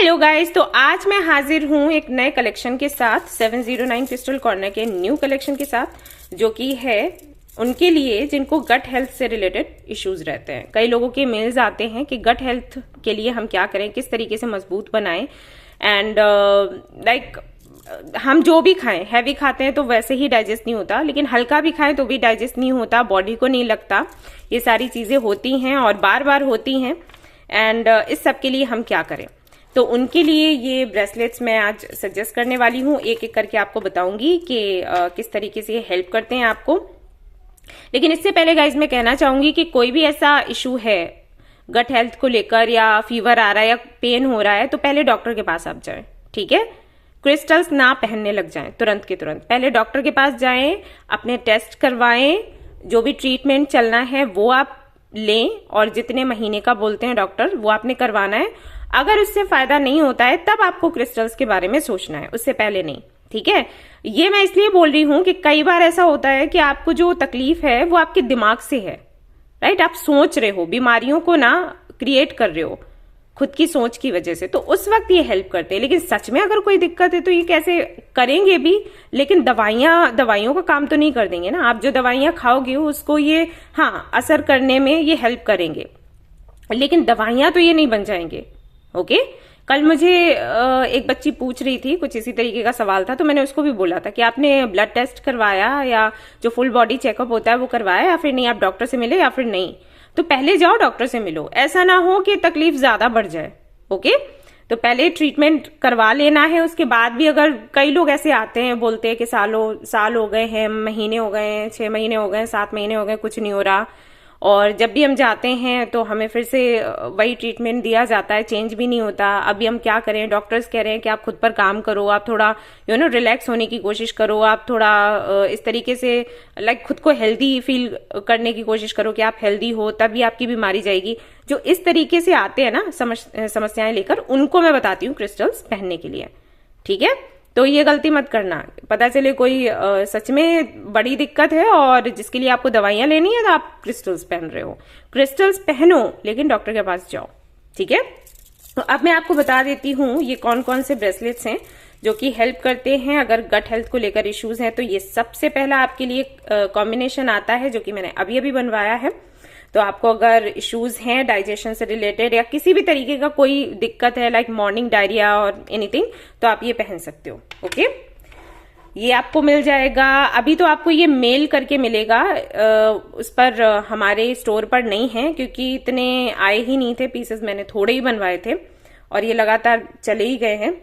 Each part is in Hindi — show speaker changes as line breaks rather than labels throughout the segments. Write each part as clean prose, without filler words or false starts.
हेलो गाइस, तो आज मैं हाजिर हूँ एक नए कलेक्शन के साथ 709 क्रिस्टल कॉर्नर के न्यू कलेक्शन के साथ, जो कि है उनके लिए जिनको गट हेल्थ से रिलेटेड इश्यूज रहते हैं। कई लोगों के मेल्स आते हैं कि गट हेल्थ के लिए हम क्या करें, किस तरीके से मजबूत बनाएं। एंड हम जो भी खाएं, हैवी खाते हैं तो वैसे ही डाइजेस्ट नहीं होता, लेकिन हल्का भी खाएं तो भी डाइजेस्ट नहीं होता, बॉडी को नहीं लगता। ये सारी चीजें होती हैं और बार बार होती हैं। एंड इस सब के लिए हम क्या करें, तो उनके लिए ये ब्रेसलेट्स मैं आज सजेस्ट करने वाली हूँ। एक एक करके आपको बताऊंगी कि किस तरीके से ये हेल्प करते हैं आपको। लेकिन इससे पहले गाइज मैं कहना चाहूंगी कि कोई भी ऐसा इशू है गट हेल्थ को लेकर, या फीवर आ रहा है या पेन हो रहा है, तो पहले डॉक्टर के पास आप जाएं, ठीक है। क्रिस्टल्स ना पहनने लग जाएं तुरंत के तुरंत, पहले डॉक्टर के पास जाएं, अपने टेस्ट करवाएं, जो भी ट्रीटमेंट चलना है वो आप लें, और जितने महीने का बोलते हैं डॉक्टर वो आपने करवाना है। अगर उससे फायदा नहीं होता है तब आपको क्रिस्टल्स के बारे में सोचना है, उससे पहले नहीं, ठीक है। ये मैं इसलिए बोल रही हूं कि कई बार ऐसा होता है कि आपको जो तकलीफ है वो आपके दिमाग से है, राइट। आप सोच रहे हो, बीमारियों को ना क्रिएट कर रहे हो खुद की सोच की वजह से, तो उस वक्त ये हेल्प करते हैं। लेकिन सच में अगर कोई दिक्कत है तो ये कैसे करेंगे भी, लेकिन दवाइयों का काम तो नहीं कर देंगे ना। आप जो दवाइयां खाओगे उसको ये असर करने में ये हेल्प करेंगे, लेकिन दवाइयां तो ये नहीं बन जाएंगे। ओके। कल मुझे एक बच्ची पूछ रही थी, कुछ इसी तरीके का सवाल था, तो मैंने उसको भी बोला था कि आपने ब्लड टेस्ट करवाया या जो फुल बॉडी चेकअप होता है वो करवाया, या फिर नहीं, आप डॉक्टर से मिले या फिर नहीं, तो पहले जाओ डॉक्टर से मिलो। ऐसा ना हो कि तकलीफ ज्यादा बढ़ जाए। ओके, तो पहले ट्रीटमेंट करवा लेना है। उसके बाद भी अगर कई लोग ऐसे आते हैं, बोलते हैं कि साल हो गए हैं, महीने हो गए हैं, 6 महीने हो गए, 7 महीने हो गए, कुछ नहीं हो रहा, और जब भी हम जाते हैं तो हमें फिर से वही ट्रीटमेंट दिया जाता है, चेंज भी नहीं होता। अभी हम क्या करें, डॉक्टर्स कह रहे हैं कि आप खुद पर काम करो, आप थोड़ा रिलैक्स होने की कोशिश करो, आप थोड़ा इस तरीके से खुद को हेल्दी फील करने की कोशिश करो कि आप हेल्दी हो, तभी आपकी बीमारी जाएगी। जो इस तरीके से आते हैं ना समस्याएं लेकर, उनको मैं बताती हूँ क्रिस्टल्स पहनने के लिए, ठीक है। तो ये गलती मत करना, पता चले कोई सच में बड़ी दिक्कत है और जिसके लिए आपको दवाइयां लेनी है तो आप क्रिस्टल्स पहन रहे हो। क्रिस्टल्स पहनो, लेकिन डॉक्टर के पास जाओ, ठीक है। तो अब मैं आपको बता देती हूँ ये कौन कौन से ब्रेसलेट्स हैं जो कि हेल्प करते हैं अगर गट हेल्थ को लेकर इश्यूज हैं। तो ये सबसे पहला आपके लिए कॉम्बिनेशन आता है जो कि मैंने अभी अभी बनवाया है। तो आपको अगर इश्यूज हैं डाइजेशन से रिलेटेड या किसी भी तरीके का कोई दिक्कत है, लाइक मॉर्निंग डायरिया और एनीथिंग, तो आप ये पहन सकते हो। ओके, ये आपको मिल जाएगा। अभी तो आपको ये मेल करके मिलेगा, उस पर हमारे स्टोर पर नहीं है क्योंकि इतने आए ही नहीं थे पीसेस, मैंने थोड़े ही बनवाए थे और ये लगातार चले ही गए हैं।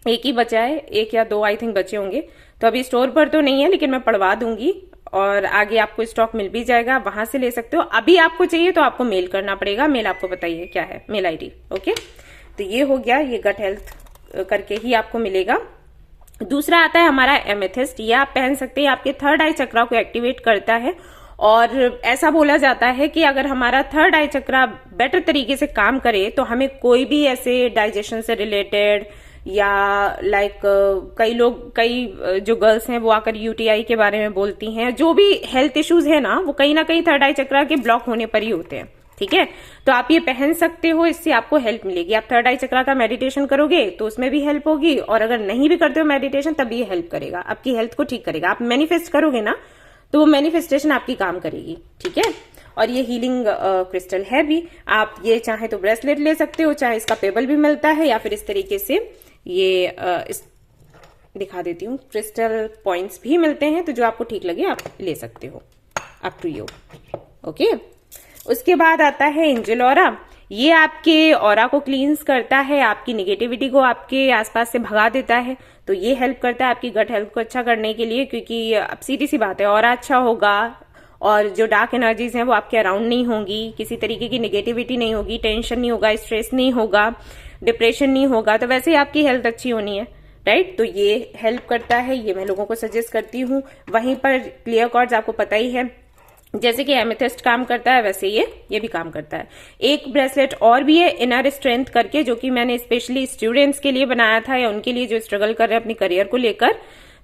एक ही बचा है, 1 या 2 आई थिंक बचे होंगे। तो अभी स्टोर पर तो नहीं है, लेकिन मैं पढ़वा दूंगी और आगे आपको स्टॉक मिल भी जाएगा, वहां से ले सकते हो। अभी आपको चाहिए तो आपको मेल करना पड़ेगा। मेल आपको बताइए क्या है, मेल आईडी। ओके, तो ये हो गया, ये गट हेल्थ करके ही आपको मिलेगा। दूसरा आता है हमारा एमेथिस्ट। ये आप पहन सकते हैं, आपके थर्ड आई चक्रा को एक्टिवेट करता है। और ऐसा बोला जाता है कि अगर हमारा थर्ड आई चक्रा बेटर तरीके से काम करे तो हमें कोई भी ऐसे डाइजेशन से रिलेटेड या कई जो गर्ल्स हैं वो आकर यूटीआई के बारे में बोलती हैं, जो भी हेल्थ इश्यूज है ना, वो कहीं ना कहीं थर्ड आई चक्रा के ब्लॉक होने पर ही होते हैं, ठीक है। तो आप ये पहन सकते हो, इससे आपको हेल्प मिलेगी। आप थर्ड आई चक्रा का मेडिटेशन करोगे तो उसमें भी हेल्प होगी, और अगर नहीं भी करते हो मेडिटेशन तब भी ये हेल्प करेगा, आपकी हेल्थ को ठीक करेगा। आप मैनिफेस्ट करोगे ना तो वो मैनिफेस्टेशन आपकी काम करेगी, ठीक है। और ये हीलिंग क्रिस्टल है भी। आप ये चाहे तो ब्रेसलेट ले सकते हो, चाहे इसका पेबल भी मिलता है, या फिर इस तरीके से ये दिखा देती हूँ, क्रिस्टल पॉइंट्स भी मिलते हैं। तो जो आपको ठीक लगे आप ले सकते हो, अप टू यू। ओके, उसके बाद आता है एंजल ऑरा। ये आपके ऑरा को क्लींस करता है, आपकी निगेटिविटी को आपके आसपास से भगा देता है। तो ये हेल्प करता है आपकी गट हेल्थ को अच्छा करने के लिए, क्योंकि अब सीधी सी बात है, ऑरा अच्छा होगा और जो डार्क एनर्जीज हैं वो आपके अराउंड नहीं होंगी, किसी तरीके की निगेटिविटी नहीं होगी, टेंशन नहीं होगा, स्ट्रेस नहीं होगा, डिप्रेशन नहीं होगा, तो वैसे ही आपकी हेल्थ अच्छी होनी है, राइट। तो ये हेल्प करता है, ये मैं लोगों को सजेस्ट करती हूँ। वहीं पर क्लियर कॉर्ड्स आपको पता ही है, जैसे कि एमेथिस्ट काम करता है वैसे ये भी काम करता है। एक ब्रेसलेट और भी है इनर स्ट्रेंथ करके, जो कि मैंने स्पेशली स्टूडेंट्स के लिए बनाया था, या उनके लिए जो स्ट्रगल कर रहे हैं अपनी करियर को लेकर।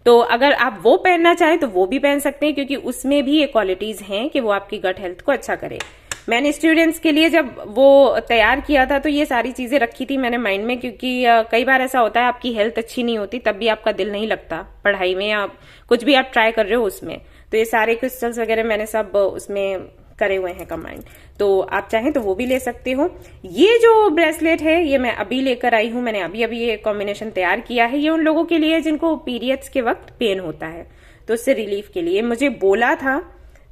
तो अगर आप वो पहनना चाहें तो वो भी पहन सकते हैं, क्योंकि उसमें भी ये क्वालिटीज हैं कि वो आपकी गट हेल्थ को अच्छा करे। मैंने स्टूडेंट्स के लिए जब वो तैयार किया था तो ये सारी चीजें रखी थी मैंने माइंड में, क्योंकि कई बार ऐसा होता है आपकी हेल्थ अच्छी नहीं होती तब भी आपका दिल नहीं लगता पढ़ाई में, या कुछ भी आप ट्राई कर रहे हो उसमें, तो ये सारे क्रिस्टल्स वगैरह मैंने सब उसमें करे हुए हैं कंबाइंड, तो आप चाहें तो वो भी ले सकते हो। ये जो ब्रेसलेट है ये मैं अभी लेकर आई हूं, मैंने अभी ये कॉम्बिनेशन तैयार किया है। ये उन लोगों के लिए जिनको पीरियड्स के वक्त पेन होता है तो उससे रिलीफ के लिए। मुझे बोला था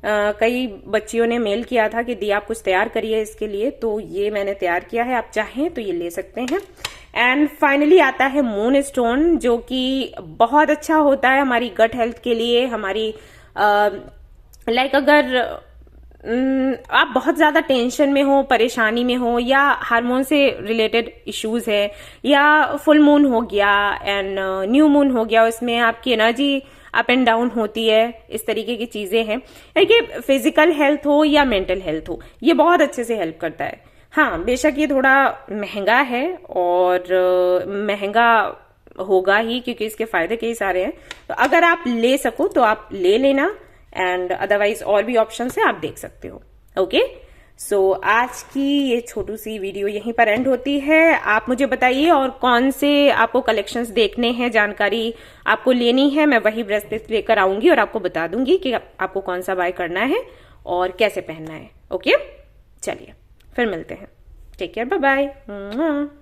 कई बच्चियों ने मेल किया था कि दी आप कुछ तैयार करिए इसके लिए, तो ये मैंने तैयार किया है, आप चाहें तो ये ले सकते हैं। एंड फाइनली आता है मून स्टोन, जो कि बहुत अच्छा होता है हमारी गट हेल्थ के लिए, हमारी लाइक अगर आप बहुत ज्यादा टेंशन में हो, परेशानी में हो, या हार्मोन से रिलेटेड इश्यूज है, या फुल मून हो गया एंड न्यू मून हो गया, उसमें आपकी एनर्जी अप एंड डाउन होती है, इस तरीके की चीजें हैं, कि फिजिकल हेल्थ हो या मेंटल हेल्थ हो, ये बहुत अच्छे से हेल्प करता है। हाँ बेशक ये थोड़ा महंगा है और महंगा होगा ही क्योंकि इसके फायदे कई सारे हैं, तो अगर आप ले सको तो आप ले लेना, एंड अदरवाइज और भी ऑप्शन है आप देख सकते हो। ओके, सो आज की ये छोटी सी वीडियो यहीं पर एंड होती है। आप मुझे बताइए और कौन से आपको कलेक्शंस देखने हैं, जानकारी आपको लेनी है, मैं वही ब्रेसलेट लेकर आऊंगी और आपको बता दूंगी कि आपको कौन सा बाय करना है और कैसे पहनना है। ओके, चलिए फिर मिलते हैं। Take care, bye bye.